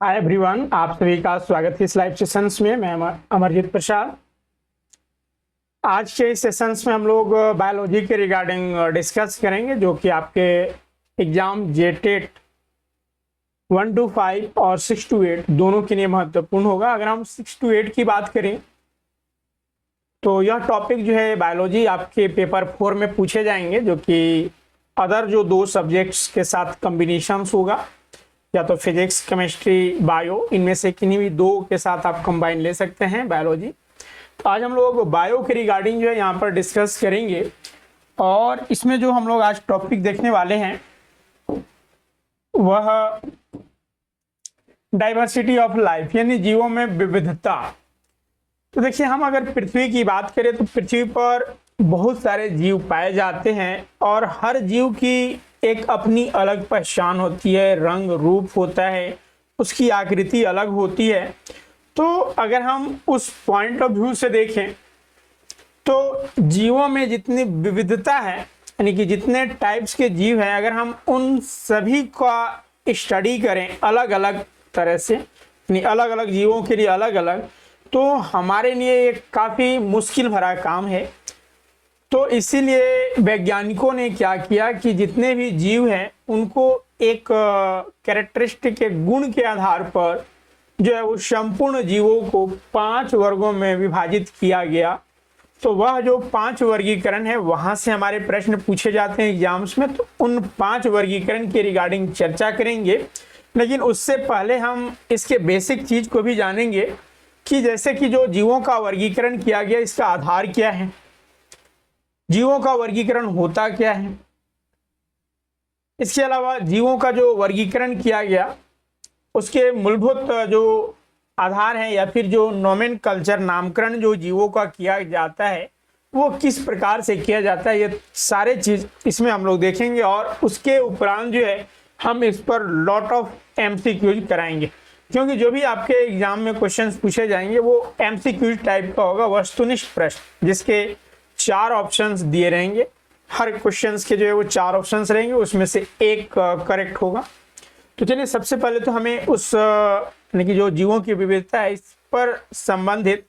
Hi everyone, आप सभी का स्वागत है इस लाइव सेशंस में। मैं अमरजीत प्रसाद। आज के इस सेशंस में हम लोग बायोलॉजी के रिगार्डिंग डिस्कस करेंगे, जो कि आपके एग्जाम जेटेट 1 to 5 और 6 to 8 दोनों के लिए महत्वपूर्ण होगा। अगर हम 6 to 8 की बात करें तो यह टॉपिक जो है बायोलॉजी आपके पेपर 4 में पूछे जाएंगे, जो कि अदर जो दो सब्जेक्ट्स के साथ कम्बिनेशंस होगा, या तो फिजिक्स, केमिस्ट्री, बायो, इनमें से किन्हीं भी दो के साथ आप कंबाइन ले सकते हैं बायोलॉजी। तो आज हम लोग बायो के रिगार्डिंग जो है यहाँ पर डिस्कस करेंगे, और इसमें जो हम लोग आज टॉपिक देखने वाले हैं वह डाइवर्सिटी ऑफ लाइफ, यानी जीवों में विविधता। तो देखिए, हम अगर पृथ्वी की बात करें तो पृथ्वी पर बहुत सारे जीव पाए जाते हैं, और हर जीव की एक अपनी अलग पहचान होती है, रंग रूप होता है, उसकी आकृति अलग होती है। तो अगर हम उस पॉइंट ऑफ व्यू से देखें तो जीवों में जितनी विविधता है, यानी कि जितने टाइप्स के जीव हैं, अगर हम उन सभी का स्टडी करें अलग अलग तरह से, यानी अलग अलग जीवों के लिए अलग अलग, तो हमारे लिए एक काफ़ी मुश्किल भरा काम है। तो इसीलिए वैज्ञानिकों ने क्या किया कि जितने भी जीव हैं उनको एक कैरेक्टरिस्टिक के गुण के आधार पर जो है वो संपूर्ण जीवों को 5 वर्गों में विभाजित किया गया। तो वह जो 5 वर्गीकरण है, वहाँ से हमारे प्रश्न पूछे जाते हैं एग्जाम्स में। तो उन 5 वर्गीकरण के रिगार्डिंग चर्चा करेंगे, लेकिन उससे पहले हम इसके बेसिक चीज़ को भी जानेंगे कि जैसे कि जो जीवों का वर्गीकरण किया गया, इसका आधार क्या है, जीवों का वर्गीकरण होता क्या है। इसके अलावा जीवों का जो वर्गीकरण किया गया उसके मूलभूत जो आधार हैं, या फिर जो नोमेनकल्चर, नामकरण जो जीवों का किया जाता है वो किस प्रकार से किया जाता है, ये सारे चीज़ इसमें हम लोग देखेंगे। और उसके उपरांत जो है हम इस पर लॉट ऑफ एमसीक्यूज कराएंगे, क्योंकि जो भी आपके एग्जाम में क्वेश्चंस पूछे जाएंगे वो एमसीक्यूज टाइप का होगा, वस्तुनिष्ठ प्रश्न, जिसके 4 ऑप्शंस दिए रहेंगे। हर क्वेश्चंस के जो है वो 4 ऑप्शंस रहेंगे, उसमें से एक करेक्ट होगा। तो चलिए, सबसे पहले तो हमें उस यानी कि जो जीवों की विविधता है, इस पर संबंधित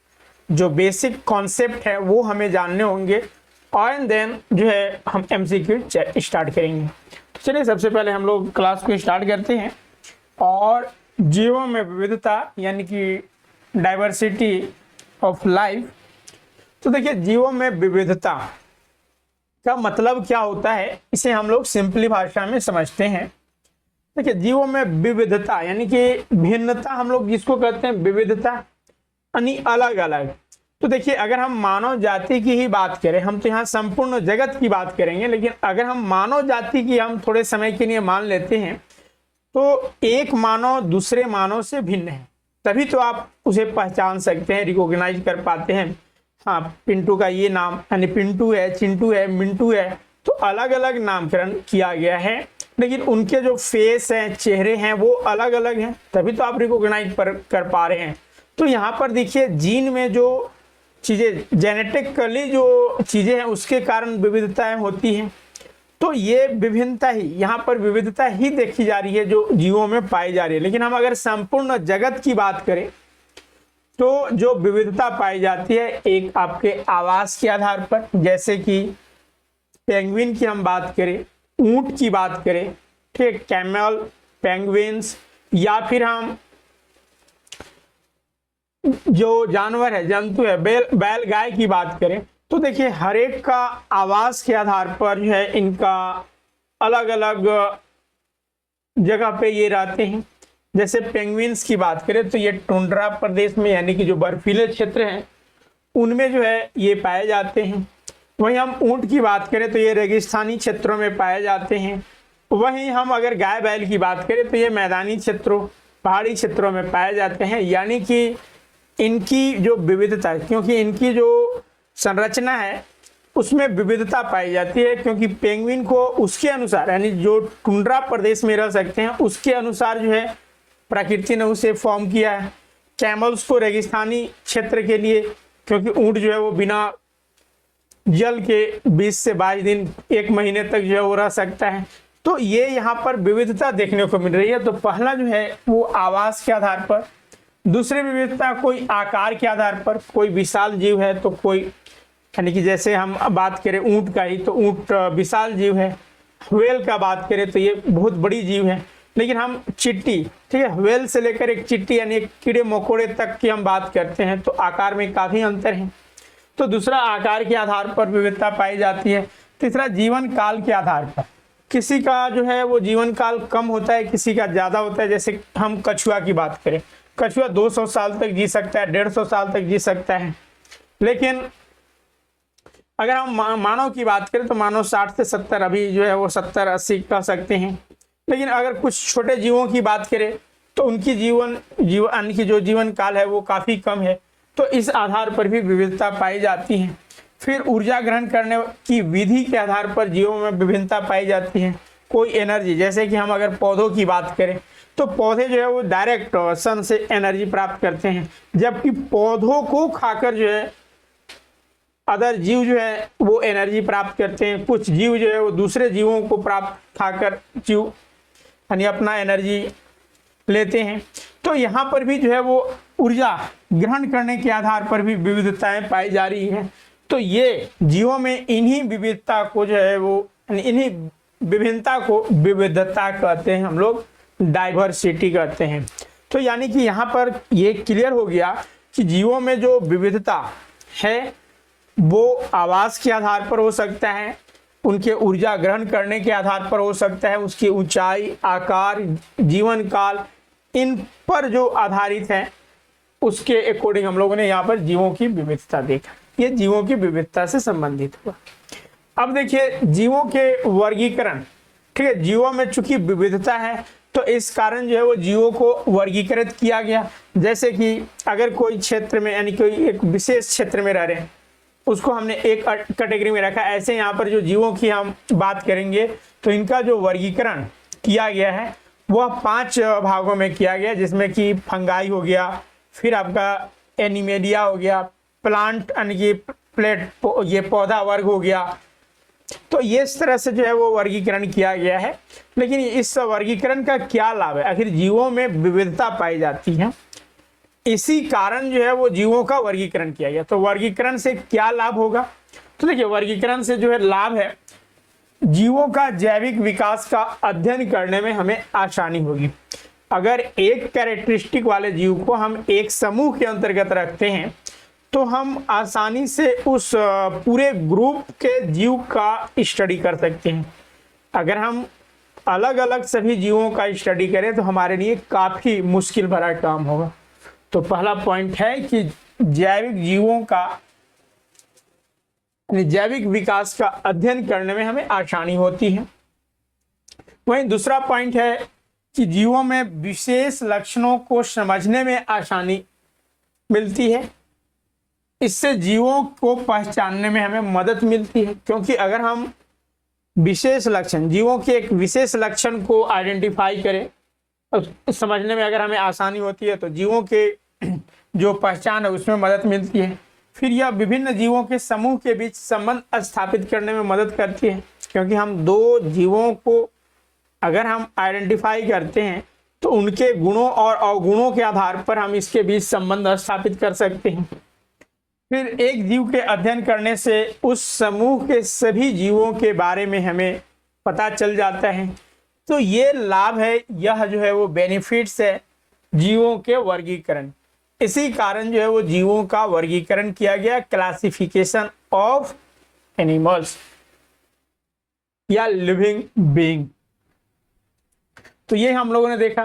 जो बेसिक कॉन्सेप्ट है वो हमें जानने होंगे, और देन जो है हम एमसीक्यू स्टार्ट करेंगे। तो चलिए, सबसे पहले हम लोग क्लास को स्टार्ट करते हैं। और जीवों में विविधता यानी कि डाइवर्सिटी ऑफ लाइफ। तो देखिए, जीवों में विविधता का मतलब क्या होता है, इसे हम लोग सिंपली भाषा में समझते हैं। देखिए, जीवों में विविधता यानी कि भिन्नता, हम लोग जिसको कहते हैं विविधता, यानी अलग अलग। तो देखिए, अगर हम मानव जाति की ही बात करें, हम तो यहाँ संपूर्ण जगत की बात करेंगे, लेकिन अगर हम मानव जाति की हम थोड़े समय के लिए मान लेते हैं, तो एक मानव दूसरे मानव से भिन्न है, तभी तो आप उसे पहचान सकते हैं, रिकॉग्नाइज कर पाते हैं। हाँ, पिंटू का ये नाम, यानी पिंटू है, चिंटू है, मिंटू है। तो अलग अलग नामकरण किया गया है, लेकिन उनके जो फेस हैं, चेहरे हैं, वो अलग अलग हैं, तभी तो आप रिकॉग्नाइज कर पा रहे हैं। तो यहाँ पर देखिए, जीन में जो चीज़ें, जेनेटिकली जो चीज़ें हैं, उसके कारण विविधताएं होती हैं। तो ये विभिन्नता ही, यहाँ पर विविधता ही देखी जा रही है जो जीवों में पाई जा रही है। लेकिन हम अगर संपूर्ण जगत की बात करें तो जो विविधता पाई जाती है, एक आपके आवास के आधार पर, जैसे कि पेंगुइन की हम बात करें, ऊंट की बात करें, ठीक, कैमल, पेंगुइन्स, या फिर हम जो जानवर है, जंतु है, बैल गाय की बात करें, तो देखिए हर एक का आवास के आधार पर जो है इनका अलग अलग जगह पे ये रहते हैं। जैसे पेंगुइन्स की बात करें तो ये टुंड्रा प्रदेश में, यानी कि जो बर्फीले क्षेत्र हैं, उनमें जो है ये पाए जाते हैं। वहीं हम ऊंट की बात करें तो ये रेगिस्तानी क्षेत्रों में पाए जाते हैं। वहीं हम अगर गाय बैल की बात करें तो ये मैदानी क्षेत्रों, पहाड़ी क्षेत्रों में पाए जाते हैं। यानी कि इनकी जो विविधता है, क्योंकि इनकी जो संरचना है उसमें विविधता पाई जाती है, क्योंकि पेंगुइन को उसके अनुसार, यानी जो टुंड्रा प्रदेश में रह सकते हैं उसके अनुसार जो है प्रकृति ने उसे फॉर्म किया है। कैमल्स को रेगिस्तानी क्षेत्र के लिए, क्योंकि ऊंट जो है वो बिना जल के 20 से 22 दिन, 1 महीने तक जो है वो रह सकता है। तो ये यहाँ पर विविधता देखने को मिल रही है। तो पहला जो है वो आवास के आधार पर, दूसरी विविधता कोई आकार के आधार पर, कोई विशाल जीव है तो कोई, यानी कि जैसे हम बात करें ऊंट का ही तो ऊंट विशाल जीव है, व्हेल का बात करें तो ये बहुत बड़ी जीव है। लेकिन हम चिट्टी, ठीक है, व्हेल से लेकर एक चिट्टी यानी एक कीड़े मकोड़े तक की हम बात करते हैं तो आकार में काफी अंतर है। तो दूसरा आकार के आधार पर विविधता पाई जाती है। तीसरा जीवन काल के आधार पर, किसी का जो है वो जीवन काल कम होता है, किसी का ज्यादा होता है। जैसे हम कछुआ की बात करें, कछुआ 200 साल तक जी सकता है, 150 साल तक जी सकता है। लेकिन अगर हम मानव की बात करें तो मानव 60 से 70, अभी जो है वो 70-80 कह सकते हैं। लेकिन अगर कुछ छोटे जीवों की बात करें तो उनकी जीवन की जो जीवन काल है वो काफी कम है। तो इस आधार पर भी विविधता पाई जाती है। फिर ऊर्जा ग्रहण करने की विधि के आधार पर जीवों में विभिन्नता पाई जाती है। कोई एनर्जी, जैसे कि हम अगर पौधों की बात करें तो पौधे जो है वो डायरेक्ट सन से एनर्जी प्राप्त करते हैं, जबकि पौधों को खाकर जो है अदर जीव जो है वो एनर्जी प्राप्त करते हैं। कुछ जीव जो है वो दूसरे जीवों को प्राप्त खाकर जीव यानी अपना एनर्जी लेते हैं। तो यहाँ पर भी जो है वो ऊर्जा ग्रहण करने के आधार पर भी विविधताएं पाई जा रही है। तो ये जीवों में इन्हीं विविधता को जो है वो, इन्हीं विभिन्नता को विविधता कहते हैं, हम लोग डाइवर्सिटी कहते हैं। तो यानी कि यहाँ पर ये क्लियर हो गया कि जीवों में जो विविधता है वो आवास के आधार पर हो सकता है, उनके ऊर्जा ग्रहण करने के आधार पर हो सकता है, उसकी ऊंचाई, आकार, जीवन काल, इन पर जो आधारित है उसके अकॉर्डिंग हम लोगों ने यहाँ पर जीवों की विविधता देखा। ये जीवों की विविधता से संबंधित हुआ। अब देखिए जीवों के वर्गीकरण, ठीक है, जीवों में चूंकि विविधता है तो इस कारण जो है वो जीवों को वर्गीकृत किया गया। जैसे कि अगर कोई क्षेत्र में यानी कोई एक विशेष क्षेत्र में रह रहे हैं उसको हमने एक कैटेगरी में रखा। ऐसे यहाँ पर जो जीवों की हम बात करेंगे तो इनका जो वर्गीकरण किया गया है वह 5 भागों में किया गया, जिसमें कि फंगाई हो गया, फिर आपका एनिमेलिया हो गया, प्लांट यानी कि प्लेट ये पौधा वर्ग हो गया। तो ये इस तरह से जो है वो वर्गीकरण किया गया है। लेकिन इस वर्गीकरण का क्या लाभ है? आखिर जीवों में विविधता पाई जाती है, इसी कारण जो है वो जीवों का वर्गीकरण किया गया। तो वर्गीकरण से क्या लाभ होगा? तो देखिए वर्गीकरण से जो है लाभ है, जीवों का जैविक विकास का अध्ययन करने में हमें आसानी होगी। अगर एक कैरेक्टरिस्टिक वाले जीव को हम एक समूह के अंतर्गत रखते हैं तो हम आसानी से उस पूरे ग्रुप के जीव का स्टडी कर सकते हैं। अगर हम अलग अलग सभी जीवों का स्टडी करें तो हमारे लिए काफी मुश्किल भरा काम होगा। तो पहला पॉइंट है कि जैविक जीवों का जैविक विकास का अध्ययन करने में हमें आसानी होती है। वहीं दूसरा पॉइंट है कि जीवों में विशेष लक्षणों को समझने में आसानी मिलती है। इससे जीवों को पहचानने में हमें मदद मिलती है, क्योंकि अगर हम विशेष लक्षण, जीवों के एक विशेष लक्षण को आइडेंटिफाई करें और समझने में अगर हमें आसानी होती है तो जीवों के जो पहचान है उसमें मदद मिलती है। फिर यह विभिन्न जीवों के समूह के बीच संबंध स्थापित करने में मदद करती है, क्योंकि हम दो जीवों को अगर हम आइडेंटिफाई करते हैं तो उनके गुणों और अवगुणों के आधार पर हम इसके बीच संबंध स्थापित कर सकते हैं। फिर एक जीव के अध्ययन करने से उस समूह के सभी जीवों के बारे में हमें पता चल जाता है। तो ये लाभ है, यह जो है वो बेनिफिट्स है जीवों के वर्गीकरण। इसी कारण जो है वो जीवों का वर्गीकरण किया गया, क्लासिफिकेशन ऑफ एनिमल्स या लिविंग बीइंग। तो ये हम लोगों ने देखा।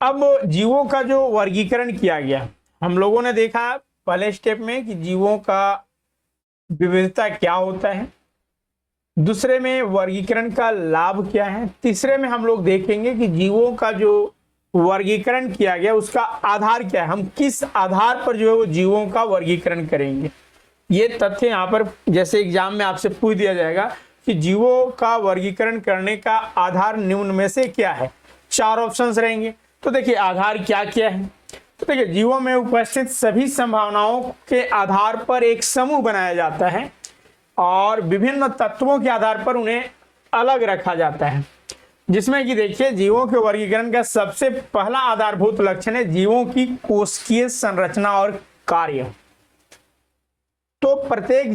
अब जीवों का जो वर्गीकरण किया गया, हम लोगों ने देखा पहले स्टेप में कि जीवों का विविधता क्या होता है, दूसरे में वर्गीकरण का लाभ क्या है, तीसरे में हम लोग देखेंगे कि जीवों का जो वर्गीकरण किया गया उसका आधार क्या है, हम किस आधार पर जो है वो जीवों का वर्गीकरण करेंगे। ये तथ्य यहाँ पर जैसे एग्जाम में आपसे पूछ दिया जाएगा कि जीवों का वर्गीकरण करने का आधार निम्न में से क्या है, 4 ऑप्शंस रहेंगे। तो देखिए आधार क्या क्या है। तो देखिए जीवों में उपस्थित सभी संभावनाओं के आधार पर एक समूह बनाया जाता है और विभिन्न तत्वों के आधार पर उन्हें अलग रखा जाता है, जिसमें कि देखिए जीवों के वर्गीकरण का सबसे पहला आधारभूत लक्षण है जीवों की कोशिकीय संरचना और कार्य। तो प्रत्येक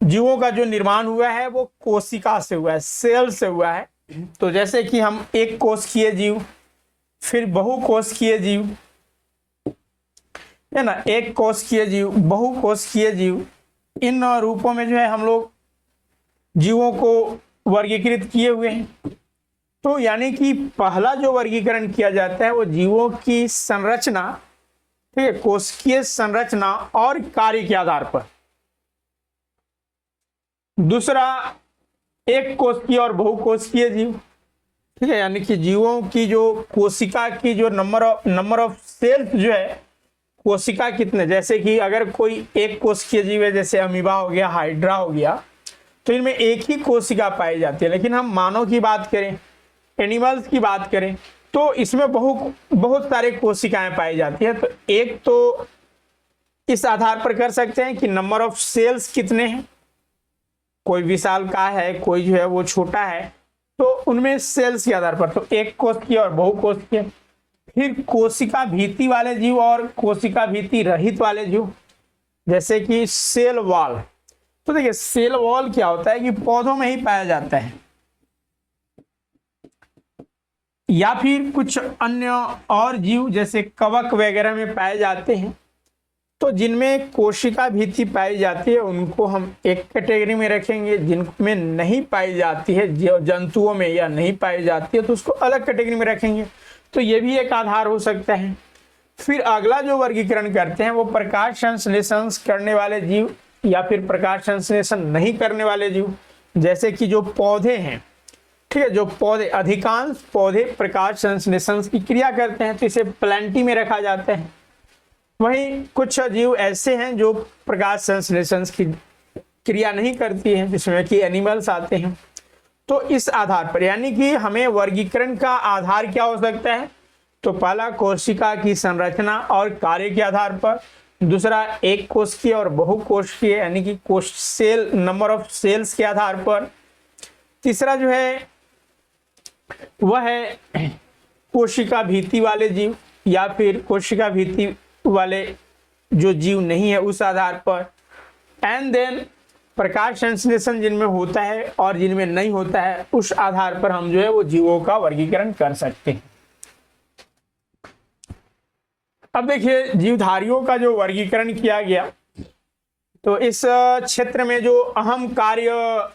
जीवों का जो निर्माण हुआ है वो कोशिका से हुआ है, सेल से हुआ है। तो जैसे कि हम एक कोशिकीय जीव, फिर बहुकोशिकीय जीव, है ना, एक कोशिकीय जीव, बहुकोशिकीय जीव, इन रूपों में जो है हम लोग जीवों को वर्गीकृत किए हुए हैं। तो यानी कि पहला जो वर्गीकरण किया जाता है वो जीवों की संरचना, ठीक है, कोशिकीय संरचना और कार्य के आधार पर। दूसरा एक कोशिकीय और बहुकोशिकीय जीव, ठीक है, यानी कि जीवों की जो कोशिका की जो नंबर ऑफ सेल्स जो है, कोशिका कितने, जैसे कि अगर कोई एक कोशिकीय जीव है जैसे अमीबा हो गया, हाइड्रा हो गया, तो इनमें एक ही कोशिका पाई जाती है। लेकिन हम मानव की बात करें, एनिमल्स की बात करें, तो इसमें बहुत सारे कोशिकाएं पाई जाती है। तो एक तो इस आधार पर कर सकते हैं कि नंबर ऑफ सेल्स कितने हैं, कोई विशालकाय है, कोई जो है वो छोटा है, तो उनमें सेल्स के आधार पर तो एक कोशिकीय और बहुकोशिकीय। फिर कोशिका भीति वाले जीव और कोशिका भीति रहित वाले जीव, जैसे कि सेल वॉल। तो देखिए सेल वॉल क्या होता है कि पौधों में ही पाया जाता है, या फिर कुछ अन्य और जीव जैसे कवक वगैरह में पाए जाते हैं। तो जिनमें कोशिका भीति पाई जाती है उनको हम एक कैटेगरी में रखेंगे, जिनमें नहीं पाई जाती है, जंतुओं में या नहीं पाई जाती है, तो उसको अलग कैटेगरी में रखेंगे। तो ये भी एक आधार हो सकता है। फिर अगला जो वर्गीकरण करते हैं वो प्रकाश संश्लेषण करने वाले जीव या फिर प्रकाश संश्लेषण नहीं करने वाले जीव, जैसे कि जो पौधे हैं, ठीक है, जो पौधे, अधिकांश पौधे प्रकाश संश्लेषण की क्रिया करते हैं, तो इसे प्लांटी में रखा जाता है। वहीं कुछ जीव ऐसे हैं जो प्रकाश संश्लेषण की क्रिया नहीं करती हैं, जिसमें कि एनिमल्स आते हैं। तो इस आधार पर यानी कि हमें वर्गीकरण का आधार क्या हो सकता है, तो पहला कोशिका की संरचना और कार्य के आधार पर, दूसरा एक कोशिकीय और बहुकोशिकीय यानी कि कोश सेल, नंबर ऑफ सेल्स के आधार पर, तीसरा जो है वह है कोशिका भीति वाले जीव या फिर कोशिका भीति वाले जो जीव नहीं है उस आधार पर, एंड देन प्रकाश संश्लेषण जिनमें होता है और जिनमें नहीं होता है उस आधार पर हम जो है वो जीवों का वर्गीकरण कर सकते हैं। अब देखिए जीवधारियों का जो वर्गीकरण किया गया, तो इस क्षेत्र में जो अहम कार्य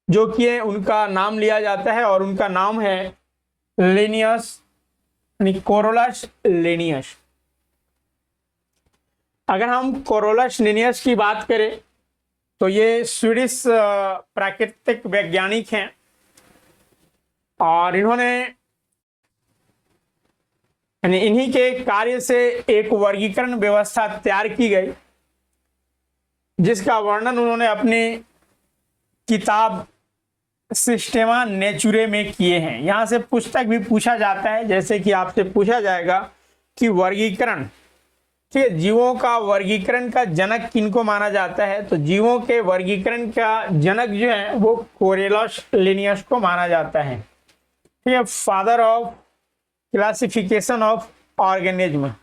जो किए उनका नाम लिया जाता है और उनका नाम है लिनियस, कोरोलस लिनियस। अगर हम कोरोलस लिनियस की बात करें तो ये स्वीडिश प्राकृतिक वैज्ञानिक हैं और इन्होंने यानी इन्हीं के कार्य से एक वर्गीकरण व्यवस्था तैयार की गई, जिसका वर्णन उन्होंने अपनी किताब सिस्टेमा नेचुरे में किए हैं। यहां से पुस्तक भी पूछा जाता है, जैसे कि आपसे पूछा जाएगा कि वर्गीकरण, ठीक है, जीवों का वर्गीकरण का जनक किनको माना जाता है, तो जीवों के वर्गीकरण का जनक जो है वो कोरोलस लिनियस को माना जाता है, ठीक है, father of classification of organism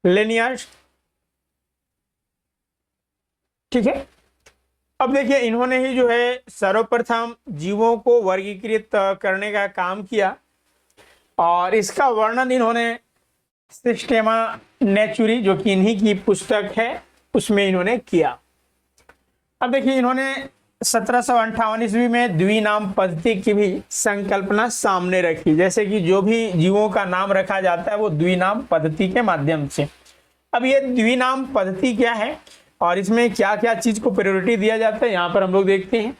Linnaeus, ठीक है। अब देखिए इन्होंने ही जो है सर्वप्रथम जीवों को वर्गीकृत करने का काम किया और इसका वर्णन इन्होंने सिस्टेमा नेचुरी, जो कि इन्हीं की पुस्तक है, उसमें इन्होंने किया। अब देखिए इन्होंने 1758 ईस्वी में द्विनाम पद्धति की भी संकल्पना सामने रखी, जैसे कि जो भी जीवों का नाम रखा जाता है वो द्विनाम पद्धति के माध्यम से। अब ये द्विनाम पद्धति क्या है और इसमें क्या क्या चीज को प्रायोरिटी दिया जाता है, यहाँ पर हम लोग देखते हैं।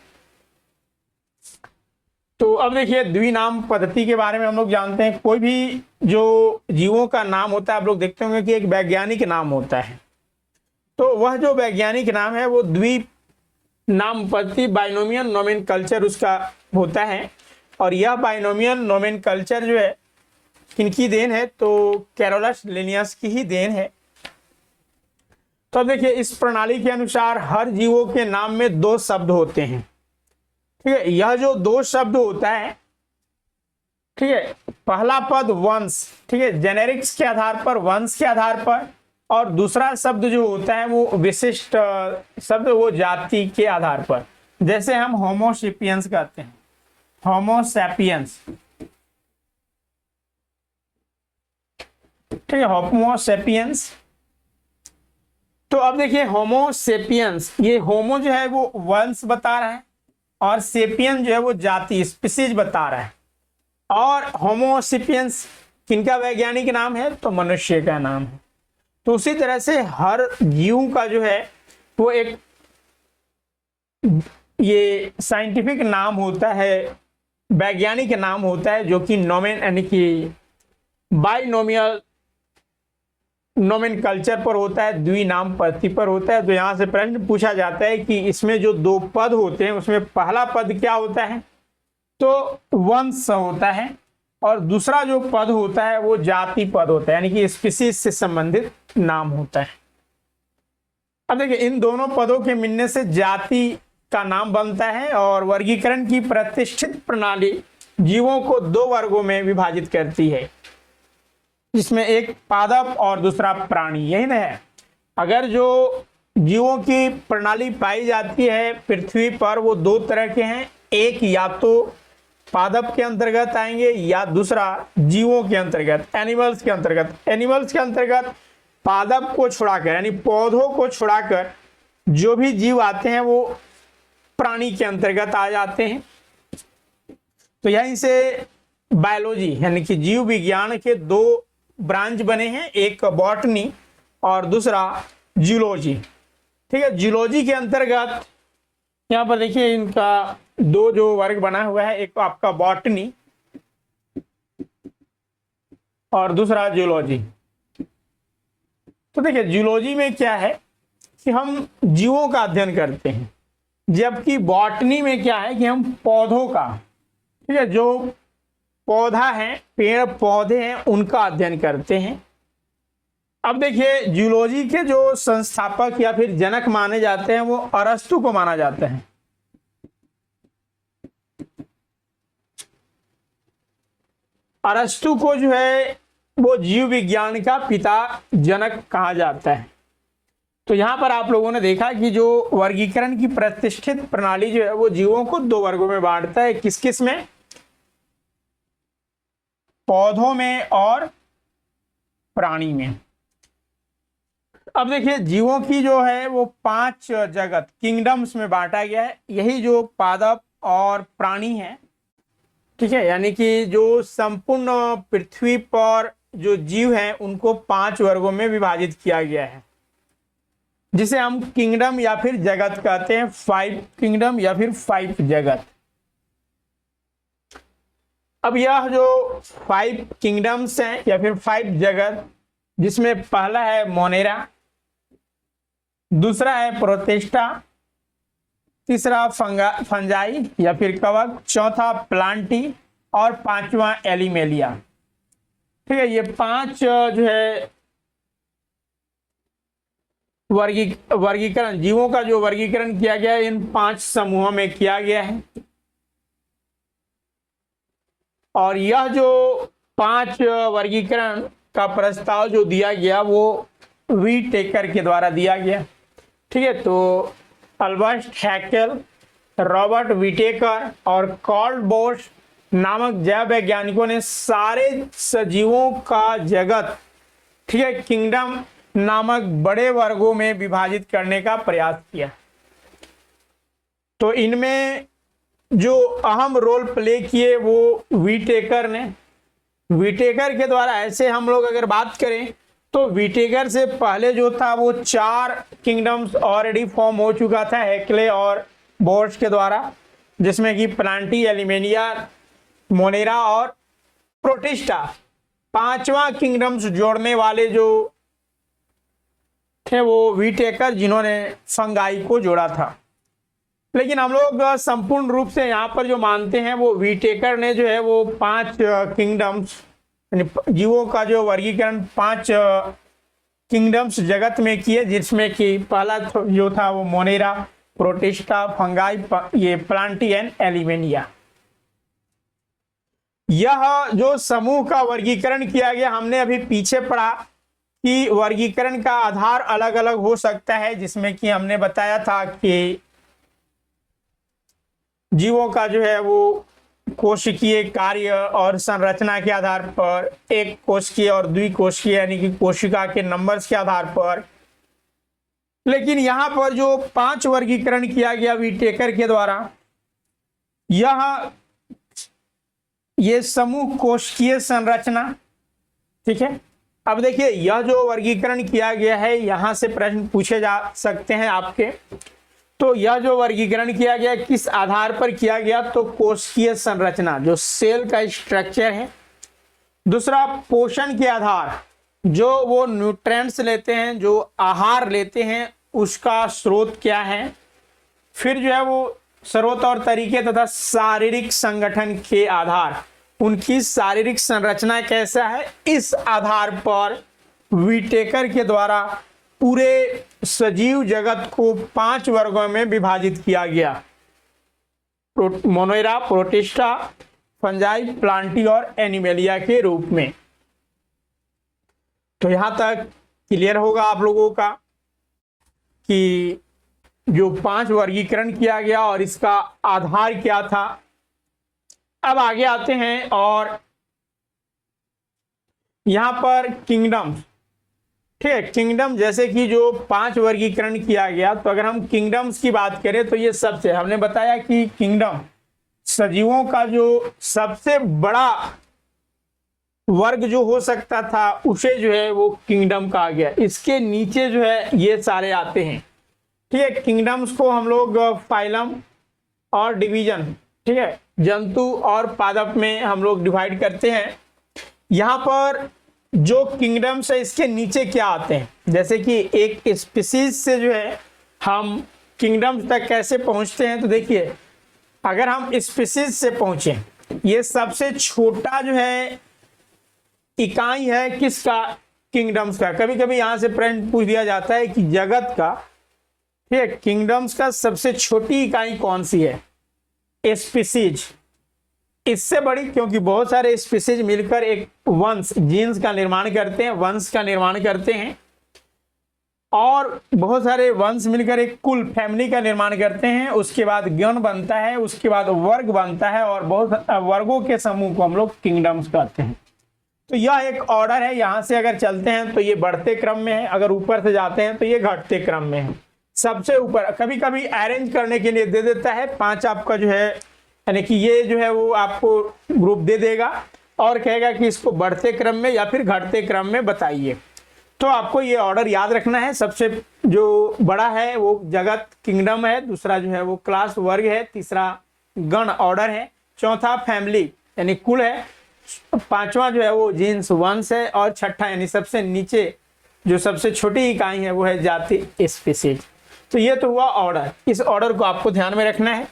तो अब देखिए द्विनाम पद्धति के बारे में हम लोग जानते हैं। कोई भी जो जीवों का नाम होता है, आप लोग देखते होंगे कि एक वैज्ञानिक नाम होता है, तो वह जो वैज्ञानिक नाम है वो द्विनाम पद्धति, बाइनोमियल नोमेनकल्चर उसका होता है। और यह बाइनोमियल नोमेनकल्चर जो है किनकी देन है, तो कोरोलस लिनियस की ही देन है। तो अब देखिए इस प्रणाली के अनुसार हर जीवों के नाम में दो शब्द होते हैं। ठीक है, यह जो दो शब्द होता है, ठीक है, पहला पद वंश, ठीक है, जेनेरिक्स के आधार पर, वंश के आधार पर, और दूसरा शब्द जो होता है वो विशिष्ट शब्द, वो जाति के आधार पर। जैसे हम होमोसेपियंस कहते हैं, होमोसेपियंस, ठीक है, होमोसेपियंस। तो अब देखिए होमोसेपियंस, ये होमो जो है वो वंश बता रहा है और सेपियन जो है वो जाति, स्पीसीज बता रहा है। और होमोसेपियंस किनका वैज्ञानिक नाम है? तो मनुष्य का नाम है। तो उसी तरह से हर जीव का जो है वो एक ये साइंटिफिक नाम होता है, वैज्ञानिक नाम होता है, जो कि नोमेन यानी कि बाइनोमियल नोमेनकल्चर पर होता है, द्विनाम पद्धति पर होता है। तो यहाँ से प्रश्न पूछा जाता है कि इसमें जो दो पद होते हैं उसमें पहला पद क्या होता है? तो वंश होता है, और दूसरा जो पद होता है वो जाति पद होता है, यानी कि स्पीसीज से संबंधित नाम होता है। अब देखिए इन दोनों पदों के मिलने से जाति का नाम बनता है, और वर्गीकरण की प्रतिष्ठित प्रणाली जीवों को दो वर्गों में विभाजित करती है, जिसमें एक पादप और दूसरा प्राणी। यही ना है, अगर जो जीवों की प्रणाली पाई जाती है पृथ्वी पर वो दो तरह के हैं, एक या तो पादप के अंतर्गत आएंगे या दूसरा जीवों के अंतर्गत, एनिमल्स के अंतर्गत। एनिमल्स के अंतर्गत पादप को छुड़ाकर यानी पौधों को छुड़ाकर जो भी जीव आते हैं वो प्राणी के अंतर्गत आ जाते हैं। तो यहीं से बायोलॉजी यानी कि जीव विज्ञान के दो ब्रांच बने हैं, एक बॉटनी और दूसरा जूलॉजी। ठीक है, जूलॉजी के अंतर्गत यहाँ पर देखिए इनका दो जो वर्ग बना हुआ है, एक आपका बॉटनी और दूसरा जूलॉजी। तो देखिए जूलॉजी में क्या है कि हम जीवों का अध्ययन करते हैं, जबकि बॉटनी में क्या है कि हम पौधों का, ठीक है, जो पौधा है, पेड़ पौधे हैं, उनका अध्ययन करते हैं। अब देखिए जूलॉजी के जो संस्थापक या फिर जनक माने जाते हैं वो अरस्तु को माना जाता है। अरस्तु को जो है वो जीव विज्ञान का पिता जनक कहा जाता है। तो यहां पर आप लोगों ने देखा कि जो वर्गीकरण की प्रतिष्ठित प्रणाली जो है वो जीवों को दो वर्गों में बांटता है, किस किस में? पौधों में और प्राणी में। अब देखिए जीवों की जो है वो 5 जगत किंगडम्स में बांटा गया है, यही जो पादप और प्राणी है। ठीक है, यानी कि जो संपूर्ण पृथ्वी पर जो जीव हैं उनको 5 वर्गों में विभाजित किया गया है, जिसे हम किंगडम या फिर जगत कहते हैं, 5 किंगडम या फिर 5 जगत। अब यह जो 5 किंगडम्स हैं या फिर 5 जगत, जिसमें पहला है मोनेरा, दूसरा है प्रोटिस्टा, तीसरा फंजाई या फिर कवक, चौथा प्लांटी और पांचवा एलिमेलिया। ठीक है, ये 5 जो है वर्गीकरण, जीवों का जो वर्गीकरण किया गया है इन 5 समूहों में किया गया है। और यह जो 5 वर्गीकरण का प्रस्ताव जो दिया गया वो वीटेकर के द्वारा दिया गया। ठीक है, तो अल्बर्ट हैकेल, रॉबर्ट वीटेकर और कार्ल बोश नामक जैव वैज्ञानिकों ने सारे सजीवों का जगत, ठीक है, किंगडम नामक बड़े वर्गों में विभाजित करने का प्रयास किया। तो इनमें जो अहम रोल प्ले किए वो वीटेकर ने। वीटेकर के द्वारा, ऐसे हम लोग अगर बात करें तो वीटेकर से पहले जो था वो 4 किंगडम्स ऑलरेडी फॉर्म हो चुका था हैकेले और बोर्स के द्वारा, जिसमें कि प्लांटी, एलिमेनिया, मोनेरा और प्रोटिस्टा। 5वां किंगडम्स जोड़ने वाले जो थे वो वीटेकर, जिन्होंने फंगाई को जोड़ा था। लेकिन हम लोग संपूर्ण रूप से यहाँ पर जो मानते हैं वो वीटेकर ने जो है वो 5 किंगडम्स, जीवों का जो वर्गीकरण 5 किंगडम्स जगत में किए, जिसमें कि पहला जो था वो मोनेरा, प्रोटिस्टा, फंगाई, ये प्लांटी एंड एलिमेनिया। यह जो समूह का वर्गीकरण किया गया, हमने अभी पीछे पढ़ा कि वर्गीकरण का आधार अलग अलग हो सकता है, जिसमें कि हमने बताया था कि जीवों का जो है वो कोशिकीय कार्य और संरचना के आधार पर, एक कोशिकीय और द्विकोशिकीय यानी कि कोशिका के नंबर्स के आधार पर। लेकिन यहां पर जो 5 वर्गीकरण किया गया विटेकर के द्वारा, ये समूह कोशिकीय संरचना, ठीक है। अब देखिए, यह जो वर्गीकरण किया गया है, यहां से प्रश्न पूछे जा सकते हैं आपके। तो यह जो वर्गीकरण किया गया किस आधार पर किया गया, तो कोशिकीय संरचना, जो सेल का स्ट्रक्चर है। दूसरा, पोषण के आधार, जो वो न्यूट्रिएंट्स लेते हैं, जो आहार लेते हैं, उसका स्रोत क्या है। फिर जो है वो स्रोत और तरीके तथा शारीरिक संगठन के आधार, उनकी शारीरिक संरचना कैसा है, इस आधार पर विटेकर के द्वारा पूरे सजीव जगत को 5 वर्गों में विभाजित किया गया। मोनेरा, प्रोटिस्टा, फंजाई, प्लांटी और एनिमेलिया के रूप में। तो यहां तक क्लियर होगा आप लोगों का कि जो 5 वर्गीकरण किया गया और इसका आधार क्या था। अब आगे आते हैं और यहां पर किंगडम, ठीक है। किंगडम जैसे कि जो 5 वर्गीकरण किया गया, तो अगर हम किंगडम्स की बात करें तो ये सबसे, हमने बताया कि किंगडम सजीवों का जो सबसे बड़ा वर्ग जो हो सकता था, उसे जो है वो किंगडम कहा गया। इसके नीचे जो है ये सारे आते हैं, ठीक है। किंगडम्स को हम लोग फाइलम और डिवीजन, ठीक है, जंतु और पादप में हम लोग डिवाइड करते हैं। यहां पर जो किंगडम्स है, इसके नीचे क्या आते हैं, जैसे कि एक स्पीसीज से जो है हम किंगडम्स तक कैसे पहुंचते हैं। तो देखिए, अगर हम स्पीसीज से पहुंचे, ये सबसे छोटा जो है इकाई है किसका, किंगडम्स का। कभी कभी यहां से प्रश्न पूछ दिया जाता है कि जगत का, ठीक है, किंगडम्स का सबसे छोटी इकाई कौन सी है, स्पीसीज। इससे बड़ी, क्योंकि बहुत सारे स्पीसीज मिलकर एक वंश, जीन्स का निर्माण करते हैं, वंश का निर्माण करते हैं, और बहुत सारे वंश मिलकर एक कुल, फैमिली का निर्माण करते हैं। उसके बाद गण बनता है, उसके बाद वर्ग बनता है, और बहुत वर्गों के समूह को हम लोग किंगडम्स कहते हैं। तो यह एक ऑर्डर है। यहां से अगर चलते हैं तो ये बढ़ते क्रम में है, अगर ऊपर से जाते हैं तो ये घटते क्रम में है। सबसे ऊपर कभी कभी अरेंज करने के लिए दे देता है 5 आपका जो है, यानी कि ये जो है वो आपको ग्रुप दे देगा और कहेगा कि इसको बढ़ते क्रम में या फिर घटते क्रम में बताइए। तो आपको ये ऑर्डर याद रखना है। सबसे जो बड़ा है वो जगत, किंगडम है, दूसरा जो है वो क्लास, वर्ग है, तीसरा गण, ऑर्डर है, चौथा फैमिली यानी कुल है, 5वां जो है वो जीन्स, वंश है, और छठा यानी सबसे नीचे जो सबसे छोटी इकाई है वो है जाति, स्पीसीज। तो ये तो हुआ ऑर्डर। इस ऑर्डर को आपको ध्यान में रखना है।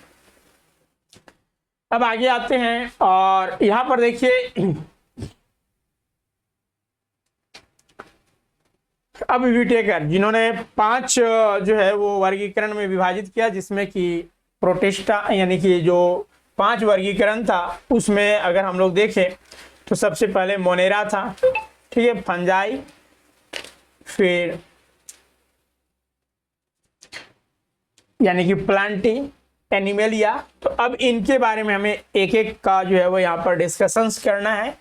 अब आगे आते हैं और यहां पर देखिए, अब विटेकर जिन्होंने 5 जो है वो वर्गीकरण में विभाजित किया, जिसमें कि प्रोटिस्टा यानी कि जो 5 वर्गीकरण था, उसमें अगर हम लोग देखें तो सबसे पहले मोनेरा था, ठीक है, फंजाई, फिर यानी कि प्लांटी, एनिमेलिया। तो अब इनके बारे में हमें एक एक का जो है वो यहाँ पर डिस्कशंस करना है।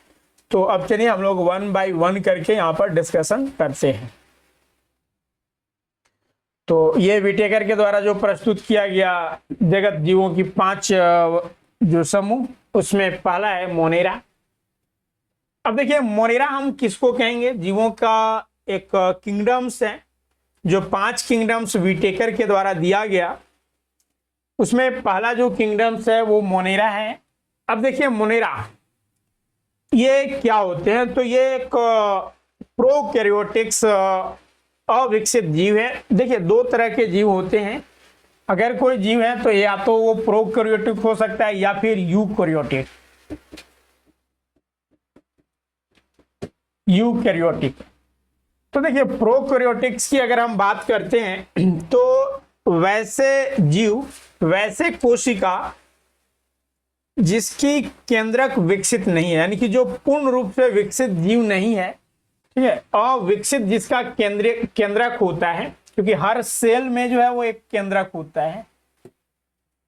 तो अब चलिए हम लोग 1 बाय 1 करके यहाँ पर डिस्कशन करते हैं। तो ये विटेकर के द्वारा जो प्रस्तुत किया गया जगत जीवों की 5 जो समूह, उसमें पहला है मोनेरा। अब देखिए, मोनेरा हम किसको कहेंगे, जीवों का एक किंगडम्स है, जो 5 किंगडम्स विटेकर के द्वारा दिया गया, उसमें पहला जो किंगडम्स है वो मोनेरा है। अब देखिए, मोनेरा ये क्या होते हैं, तो ये एक प्रोकैरियोटिक्स अविकसित जीव है। देखिए, 2 तरह के जीव होते हैं। अगर कोई जीव है तो या तो वो प्रोकैरियोटिक हो सकता है या फिर यूकैरियोटिक। यूकैरियोटिक तो देखिए प्रोकैरियोटिक्स की अगर हम बात करते हैं तो वैसे जीव, वैसे कोशिका जिसकी केंद्रक विकसित नहीं है, यानी कि जो पूर्ण रूप से विकसित जीव नहीं है, ठीक है, अविकसित जिसका केंद्रक होता है, क्योंकि हर सेल में जो है वो एक केंद्रक होता है।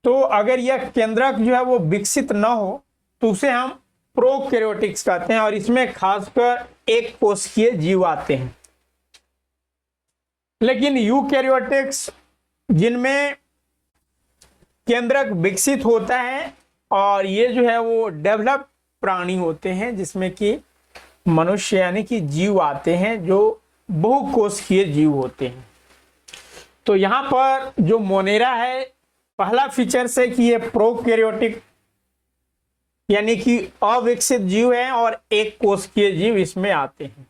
तो अगर यह केंद्रक जो है वो विकसित न हो तो उसे हम प्रोकैरियोटिक्स कहते हैं, और इसमें खासकर एक कोशिकीय जीव आते हैं। लेकिन यूकैरियोटिक्स जिनमें केंद्रक विकसित होता है और ये जो है वो डेवलप प्राणी होते हैं, जिसमें कि मनुष्य यानी कि जीव आते हैं जो बहुकोशिकीय जीव होते हैं। तो यहाँ पर जो मोनेरा है, पहला फीचर से कि ये प्रोकैरियोटिक यानी कि अविकसित जीव है और एक कोशिकीय जीव इसमें आते हैं।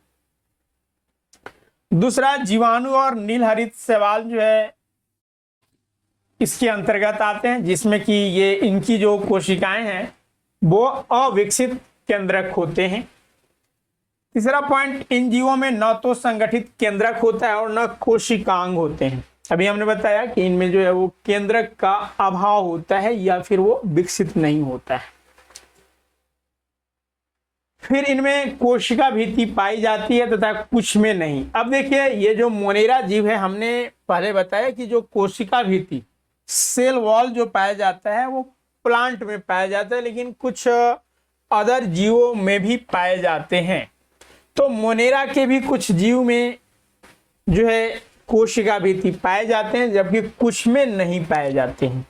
दूसरा, जीवाणु और नीलहरित शैवाल जो है इसके अंतर्गत आते हैं, जिसमें कि ये इनकी जो कोशिकाएं हैं वो अविकसित केंद्रक होते हैं। तीसरा पॉइंट, इन जीवों में न तो संगठित केंद्रक होता है और न कोशिकांग होते हैं। अभी हमने बताया कि इनमें जो है वो केंद्रक का अभाव होता है या फिर वो विकसित नहीं होता है। फिर इनमें कोशिका भित्ति पाई जाती है तथा कुछ में नहीं। अब देखिए ये जो मोनेरा जीव है, हमने पहले बताया कि जो कोशिका भित्ति सेल वॉल जो पाया जाता है वो प्लांट में पाया जाता है, लेकिन कुछ अदर जीवों में भी पाए जाते हैं। तो मोनेरा के भी कुछ जीव में जो है कोशिका भित्ति पाए जाते हैं, जबकि कुछ में नहीं पाए जाते हैं।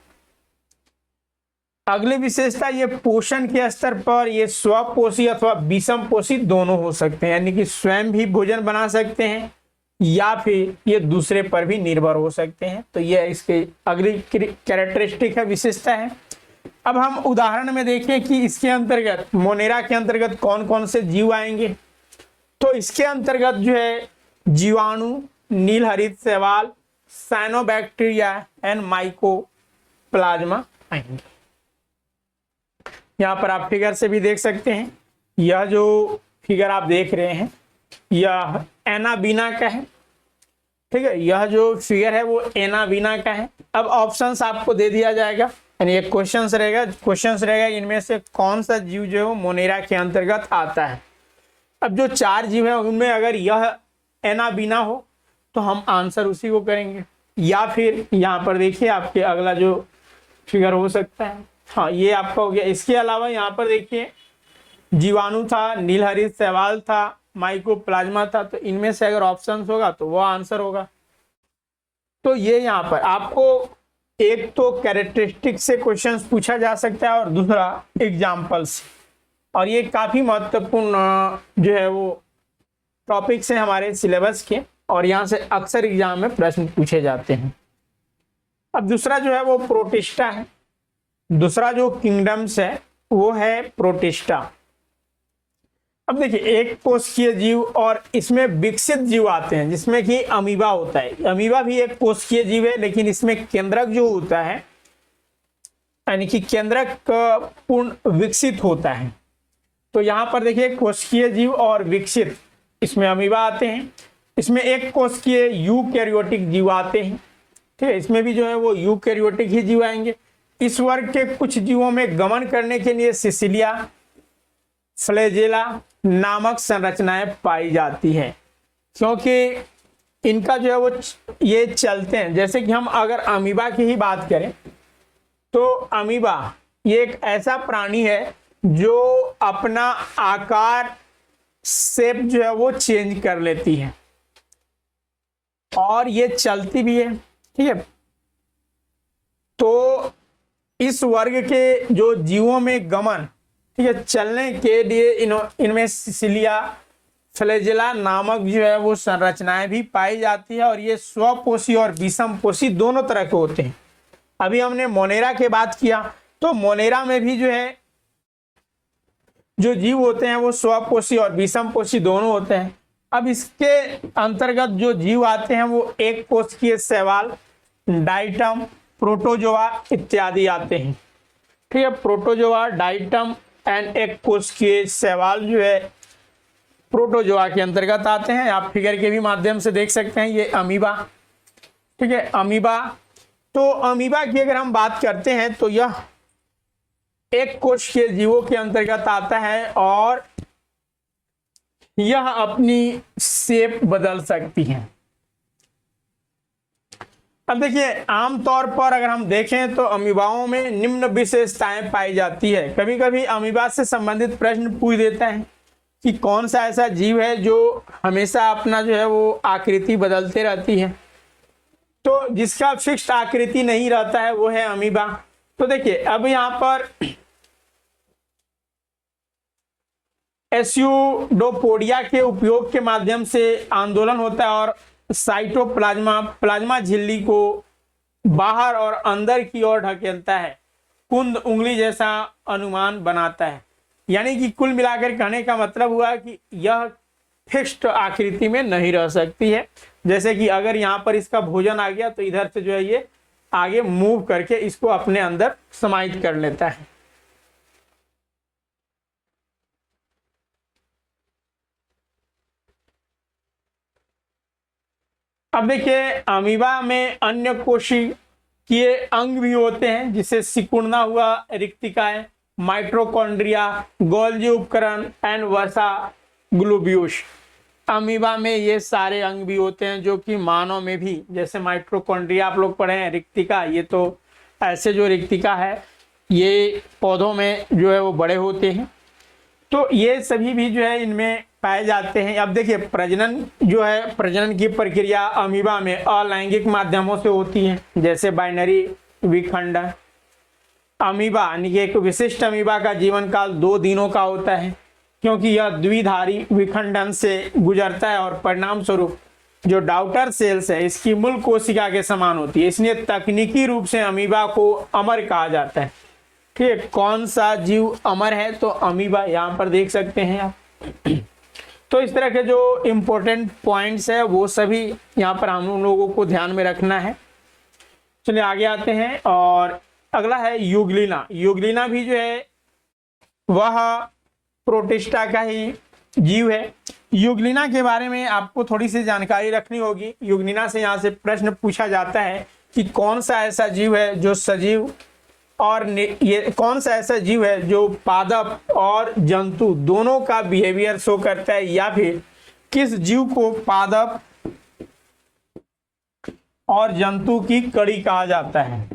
अगली विशेषता, ये पोषण के स्तर पर ये स्वपोषी अथवा विषम पोषी दोनों हो सकते हैं, यानी कि स्वयं भी भोजन बना सकते हैं या फिर ये दूसरे पर भी निर्भर हो सकते हैं। तो ये इसके अगली कैरेक्टरिस्टिक है, विशेषता है। अब हम उदाहरण में देखें कि इसके अंतर्गत, मोनेरा के अंतर्गत कौन कौन से जीव आएंगे। तो इसके अंतर्गत जो है जीवाणु, नीलहरित शैवाल, साइनोबैक्टीरिया एंड माइकोप्लाज्मा आएंगे। यहाँ पर आप फिगर से भी देख सकते हैं, यह जो फिगर आप देख रहे हैं यह एनाबीना का है, ठीक है। यह जो फिगर है वो एनाबीना का है। अब ऑप्शंस आपको दे दिया जाएगा, यानी एक क्वेश्चंस रहेगा इनमें से कौन सा जीव जो है मोनेरा के अंतर्गत आता है। अब जो 4 जीव है उनमें अगर यह एनाबीना हो तो हम आंसर उसी को करेंगे, या फिर यहाँ पर देखिए आपके अगला जो फिगर हो सकता है, हाँ ये आपका हो गया। इसके अलावा यहाँ पर देखिए जीवाणु था, नीलहरित शैवाल था, माइकोप्लाज्मा था। तो इनमें से अगर ऑप्शंस होगा तो वो आंसर होगा। तो ये यहाँ पर आपको एक तो कैरेक्टरिस्टिक से क्वेश्चंस पूछा जा सकता है और दूसरा एग्जाम्पल से, और ये काफी महत्वपूर्ण जो है वो टॉपिक्स हैं हमारे सिलेबस के, और यहाँ से अक्सर एग्जाम में प्रश्न पूछे जाते हैं। अब दूसरा जो है वो प्रोटिस्टा है। दूसरा जो किंगडम्स है वो है प्रोटिस्टा। अब देखिए एक कोशिकीय जीव और इसमें विकसित जीव आते हैं, जिसमें कि अमीबा होता है। अमीबा भी एक कोशिकीय जीव है, लेकिन इसमें केंद्रक जो होता है, यानी कि केंद्रक पूर्ण विकसित होता है। तो यहाँ पर देखिए कोशिकीय जीव और विकसित, इसमें अमीबा आते हैं। इसमें एक कोशिकीय यूकैरियोटिक जीव आते हैं, ठीक है। इसमें भी जो है वो यूकैरियोटिक ही जीव आएंगे। इस वर्ग के कुछ जीवों में गमन करने के लिए सिसिलिया, फ्लैजेला नामक संरचनाएं पाई जाती हैं, क्योंकि इनका जो है वो ये चलते हैं। जैसे कि हम अगर अमीबा की ही बात करें तो अमीबा ये एक ऐसा प्राणी है जो अपना आकार, शेप जो है वो चेंज कर लेती है और ये चलती भी है, ठीक है। तो इस वर्ग के जो जीवों में गमन, ठीक है, चलने के लिए इनमें सिसिलिया, फ्लैजेला नामक जो है वो संरचनाएं भी पाई जाती है, और ये स्वपोषी और विषम पोषी दोनों तरह के होते हैं। अभी हमने मोनेरा की बात किया, तो मोनेरा में भी जो है जो जीव होते हैं वो स्वपोषी और विषम पोषी दोनों होते हैं। अब इसके अंतर्गत जो जीव आते हैं वो एक कोशिकीय शैवाल, डाइटम, प्रोटोजोआ इत्यादि आते हैं, ठीक है। प्रोटोजोआ, डाइटम एंड एक कोशिकीय शैवाल जो है प्रोटोजोआ के अंतर्गत आते हैं। आप फिगर के भी माध्यम से देख सकते हैं, ये अमीबा, ठीक है, अमीबा। तो अमीबा की अगर हम बात करते हैं तो यह एक कोशिकीय जीवों के अंतर्गत आता है और यह अपनी शेप बदल सकती है। अब देखिए, आमतौर पर अगर हम देखें तो अमीबाओं में निम्न विशेषताएं पाई जाती है। कभी कभी अमीबा से संबंधित प्रश्न पूछ देता है कि कौन सा ऐसा जीव है जो हमेशा अपना जो है वो आकृति बदलते रहती है। तो जिसका फिक्स्ड आकृति नहीं रहता है वो है अमीबा। तो देखिए, अब यहाँ पर एस्यूडोपोडिया के उपयोग के माध्यम से आंदोलन होता है और साइटोप्लाज्मा झिल्ली को बाहर और अंदर की ओर ढकेलता है, कुंद उंगली जैसा अनुमान बनाता है। यानी कि कुल मिलाकर कहने का मतलब हुआ कि यह फिक्स्ड आकृति में नहीं रह सकती है। जैसे कि अगर यहाँ पर इसका भोजन आ गया तो इधर से जो है ये आगे मूव करके इसको अपने अंदर समाहित कर लेता है। अब देखिए, अमीबा में अन्य कोशिकीय अंग भी होते हैं, जिसे सिकुड़ना हुआ रिक्तिकाएं, माइटोकॉन्ड्रिया, गोल्जी उपकरण एंड वसा ग्लोब्यूल्स। अमीबा में ये सारे अंग भी होते हैं जो कि मानव में भी, जैसे माइटोकॉन्ड्रिया आप लोग पढ़े हैं, रिक्तिका, ये तो ऐसे जो रिक्तिका है ये पौधों में जो है वो बड़े होते हैं। तो ये सभी भी जो है इनमें पाए जाते हैं। अब देखिए, प्रजनन जो है, प्रजनन की प्रक्रिया अमीबा में अलैंगिक माध्यमों से होती है, जैसे बाइनरी विखंडन। अमीबा यानी कि एक विशिष्ट अमीबा का जीवन काल 2 दिनों का होता है, क्योंकि यह द्विधारी विखंडन से गुजरता है और परिणाम स्वरूप जो डाउटर सेल्स है इसकी मूल कोशिका के समान होती है। इसलिए तकनीकी रूप से अमीबा को अमर कहा जाता है। ठीक है, कौन सा जीव अमर है? तो अमीबा, यहाँ पर देख सकते हैं आप। तो इस तरह के जो इम्पोर्टेंट पॉइंट्स है वो सभी यहाँ पर हम लोगों को ध्यान में रखना है। चलिए आगे आते हैं, और अगला है यूग्लिना। यूग्लिना भी जो है वह प्रोटिस्टा का ही जीव है। यूग्लिना के बारे में आपको थोड़ी सी जानकारी रखनी होगी। यूग्लिना से यहाँ से प्रश्न पूछा जाता है कि कौन सा ऐसा जीव है जो सजीव और ये कौन सा ऐसा जीव है जो पादप और जंतु दोनों का बिहेवियर शो करता है, या फिर किस जीव को पादप और जंतु की कड़ी कहा जाता है।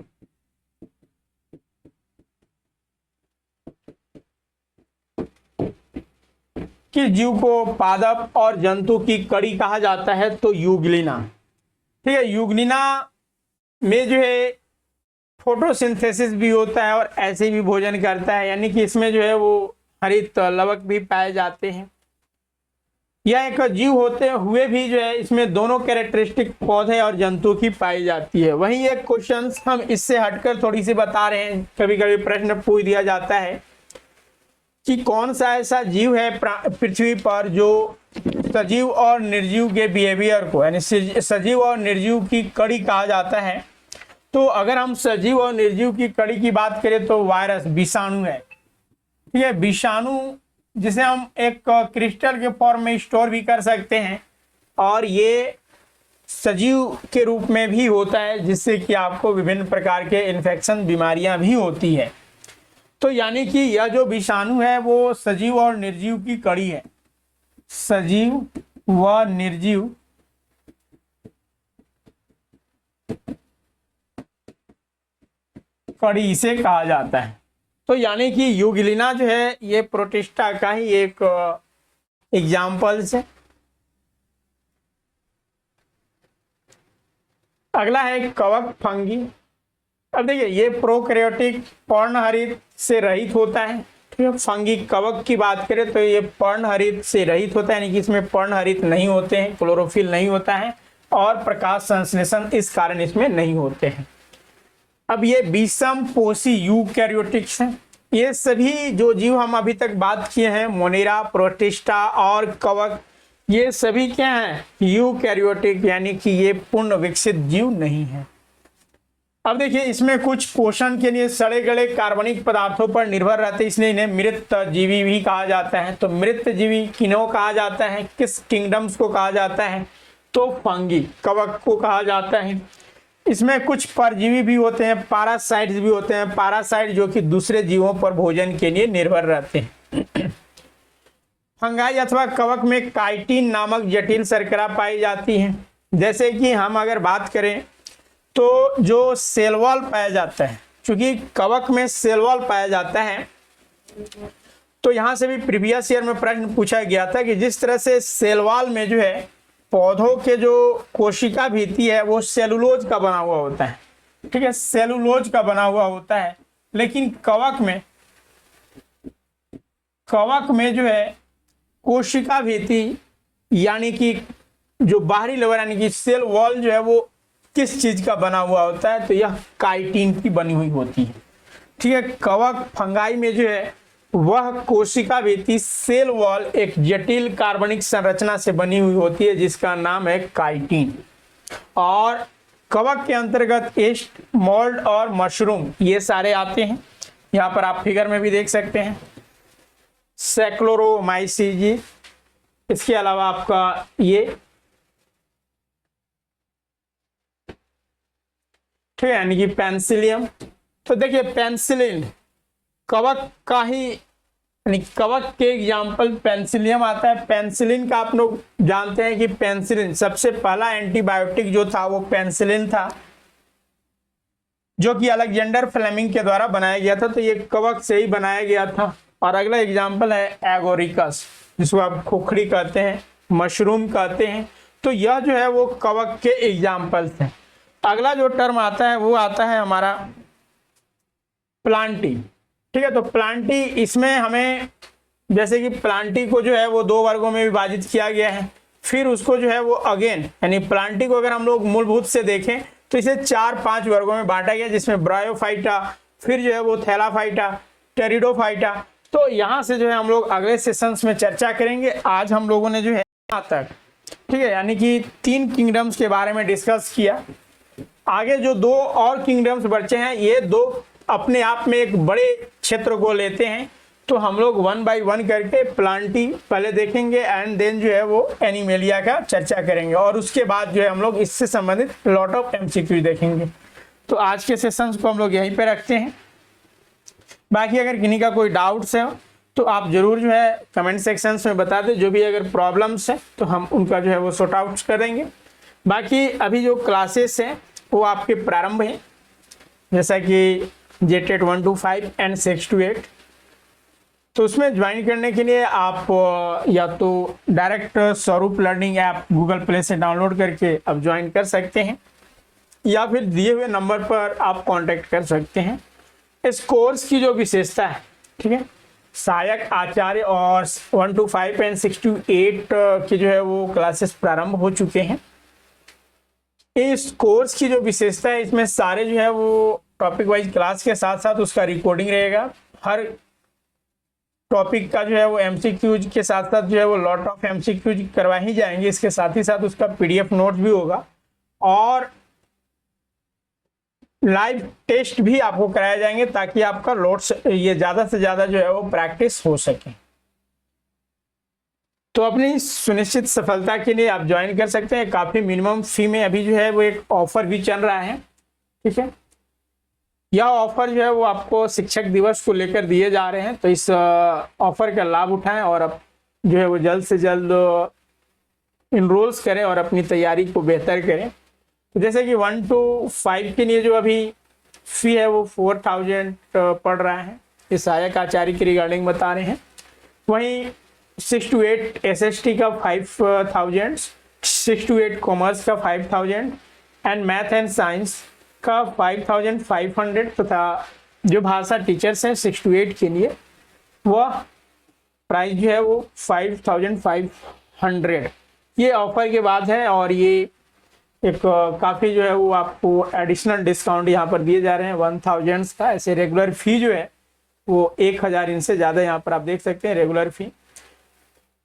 किस जीव को पादप और जंतु की कड़ी कहा जाता है? तो यूग्लिना। ठीक है, यूग्लिना में जो है फोटोसिंथेसिस भी होता है और ऐसे भी भोजन करता है, यानी कि इसमें जो है वो हरित लवक भी पाए जाते हैं। यह एक जीव होते हुए भी जो है इसमें दोनों कैरेक्टरिस्टिक पौधे और जंतु की पाई जाती है। वहीं एक क्वेश्चन हम इससे हटकर थोड़ी सी बता रहे हैं, कभी कभी प्रश्न पूछ दिया जाता है कि कौन सा ऐसा जीव है पृथ्वी पर जो सजीव और निर्जीव के बिहेवियर को, यानी सजीव और निर्जीव की कड़ी कहा जाता है। तो अगर हम सजीव और निर्जीव की कड़ी की बात करें तो वायरस, विषाणु है। ठीक है, विषाणु जिसे हम एक क्रिस्टल के फॉर्म में स्टोर भी कर सकते हैं, और ये सजीव के रूप में भी होता है, जिससे कि आपको विभिन्न प्रकार के इन्फेक्शन बीमारियां भी होती है। तो यानी कि यह जो विषाणु है वो सजीव और निर्जीव की कड़ी है। सजीव व निर्जीव कड़ी इसे कहा जाता है। तो यानी कि यूग्लिना जो है ये प्रोटिस्टा का ही एक एग्जाम्पल्स है। अगला है कवक फंगी। अब देखिए, ये प्रोकैरियोटिक पर्णहरित से रहित होता है। ठीक है, फंगी कवक की बात करें तो ये पर्णहरित से रहित होता है, यानी कि इसमें पर्णहरित नहीं होते हैं, क्लोरोफिल नहीं होता है और प्रकाश संश्लेषण इस कारण इसमें नहीं होते हैं। अब ये विषम पोषी यूकैरियोटिक्स हैं। ये सभी जो जीव हम अभी तक बात किए हैं, मोनेरा, प्रोटिस्टा और कवक, ये सभी क्या हैं? यूकैरियोटिक, यानी कि ये पूर्ण विकसित जीव नहीं है। अब देखिए इसमें कुछ पोषण के लिए सड़े गले कार्बनिक पदार्थों पर निर्भर रहते हैं, इसलिए इन्हें मृत जीवी भी कहा जाता है। तो मृत जीवी किन्हों कहा जाता है, किस किंगडम्स को कहा जाता है, तो फंगी, कवक को कहा जाता है। इसमें कुछ परजीवी भी होते हैं, पैरासाइट्स भी होते हैं, पैरासाइट जो कि दूसरे जीवों पर भोजन के लिए निर्भर रहते हैं। फंगाई अथवा कवक में काइटिन नामक जटिल शर्करा पाई जाती है। जैसे कि हम अगर बात करें तो जो सेल वॉल पाया जाता है, क्योंकि कवक में सेल वॉल पाया जाता है, तो यहां से भी प्रीवियस ईयर में प्रश्न पूछा गया था कि जिस तरह से सेल वॉल में जो है पौधों के जो कोशिका भित्ति है वो सेलुलोज का बना हुआ होता है, ठीक है, सेलुलोज का बना हुआ होता है। लेकिन कवक में जो है कोशिका भित्ति यानी कि जो बाहरी लेवल यानी कि सेल वॉल जो है वो किस चीज का बना हुआ होता है, तो यह काइटिन की बनी हुई होती है, ठीक है। कवक फंगाई में जो है वह कोशिका भित्ति सेल वॉल एक जटिल कार्बनिक संरचना से बनी हुई होती है जिसका नाम है काइटिन। और कवक के अंतर्गत एस्ट, मोल्ड और मशरूम ये सारे आते हैं। यहाँ पर आप फिगर में भी देख सकते हैं सैक्लोरोमाइसीजी, इसके अलावा आपका ये, ठीक है, यानी कि पेंसिलियम। तो देखिए पेंसिलिन कवक का ही यानी कवक के एग्जाम्पल पेंसिलियम आता है। पेंसिलिन का आप लोग जानते हैं कि पेंसिलिन सबसे पहला एंटीबायोटिक जो था वो पेंसिलिन था, जो कि अलेक्जेंडर फ्लेमिंग के द्वारा बनाया गया था। तो ये कवक से ही बनाया गया था। और अगला एग्जाम्पल है एगोरिकस, जिसको आप खोखड़ी कहते हैं, मशरूम कहते हैं। तो यह जो है वो कवक के एग्जाम्पल्स हैं। अगला जो टर्म आता है वो आता है हमारा प्लांटी, ठीक है। तो प्लांटी, इसमें हमें जैसे कि प्लांटी को जो है वो दो वर्गों में विभाजित किया गया है। फिर उसको जो है वो अगेन यानी प्लांटी को अगर हम लोग मूलभूत से देखें तो इसे 4-5 वर्गों में बांटा गया, जिसमें ब्रायोफाइटा, फिर जो है वो थैलाफाइटा, टेरिडोफाइटा। तो यहाँ से जो है हम लोग अगले सेशंस में चर्चा करेंगे। आज हम लोगों ने जो है यहाँ तक, ठीक है, यानी कि 3 किंगडम्स के बारे में डिस्कस किया। आगे जो 2 और किंगडम्स बचे हैं, ये 2 अपने आप में एक बड़े क्षेत्र को लेते हैं। तो हम लोग 1 बाय 1 करके प्लांटी पहले देखेंगे एंड देन जो है वो एनिमेलिया का चर्चा करेंगे, और उसके बाद जो है हम लोग इससे संबंधित लॉट ऑफ एमसीक्यू देखेंगे। तो आज के सेशंस को हम लोग यहीं पे रखते हैं। बाकी अगर किन्हीं का कोई डाउट्स है तो आप जरूर जो है कमेंट सेक्शंस में बता दें। जो भी अगर प्रॉब्लम्स है तो हम उनका जो है वो सॉर्ट आउट करेंगे। बाकी अभी जो क्लासेस हैं वो आपके प्रारंभ हैं, जैसा कि JTET 1 to 5 एंड 6 to 8। तो उसमें ज्वाइन करने के लिए आप या तो डायरेक्ट स्वरूप लर्निंग ऐप गूगल प्ले से डाउनलोड करके आप ज्वाइन कर सकते हैं, या फिर दिए हुए नंबर पर आप कांटेक्ट कर सकते हैं। इस कोर्स की जो विशेषता है, ठीक है, सहायक आचार्य और 1 to 5 एंड 6 to 8 की जो है वो क्लासेस प्रारंभ हो चुके हैं। इस कोर्स की जो विशेषता है, इसमें सारे जो है वो टॉपिक वाइज क्लास के साथ साथ उसका रिकॉर्डिंग रहेगा। हर टॉपिक का जो है वो एमसीक्यूज के साथ साथ जो है वो लॉट ऑफ एमसीक्यूज करवा ही जाएंगे। इसके साथ ही साथ उसका पीडीएफ नोट्स भी होगा और लाइव टेस्ट भी आपको कराए जाएंगे, ताकि आपका नोट्स ये ज़्यादा से ज़्यादा जो है वो प्रैक्टिस हो सके। तो अपनी सुनिश्चित सफलता के लिए आप ज्वाइन कर सकते हैं। काफ़ी मिनिमम फी में अभी जो है वो एक ऑफर भी चल रहा है, ठीक है। यह ऑफर जो है वो आपको शिक्षक दिवस को लेकर दिए जा रहे हैं। तो इस ऑफर का लाभ उठाएं और अब जो है वो जल्द से जल्द इनरोल्स करें और अपनी तैयारी को बेहतर करें। तो जैसे कि 1 to 5 के लिए जो अभी फी है वो 4000 पड़ रहा है, इस सहायक आचार्य की रिगार्डिंग बता रहे हैं। वहीं 6 to 8 SST का 5000, 6 to 8 कॉमर्स का 5000 एंड मैथ एंड साइंस का 5500 तथा जो भाषा टीचर्स हैं 6 to 8 के लिए वह प्राइस जो है वो 5500 ये ऑफर के बाद है। और ये एक काफ़ी जो है वो आपको एडिशनल डिस्काउंट यहाँ पर दिए जा रहे हैं 1000 का। ऐसे रेगुलर फ़ी जो है वो 1000 इनसे ज़्यादा यहाँ पर आप देख सकते हैं रेगुलर फ़ी।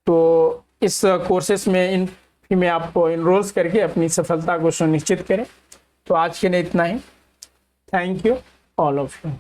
तो इस कोर्सेस में इन फी में आप इनरोल्स करके अपनी सफलता को सुनिश्चित करें। तो आज के लिए इतना ही। Thank you all of you.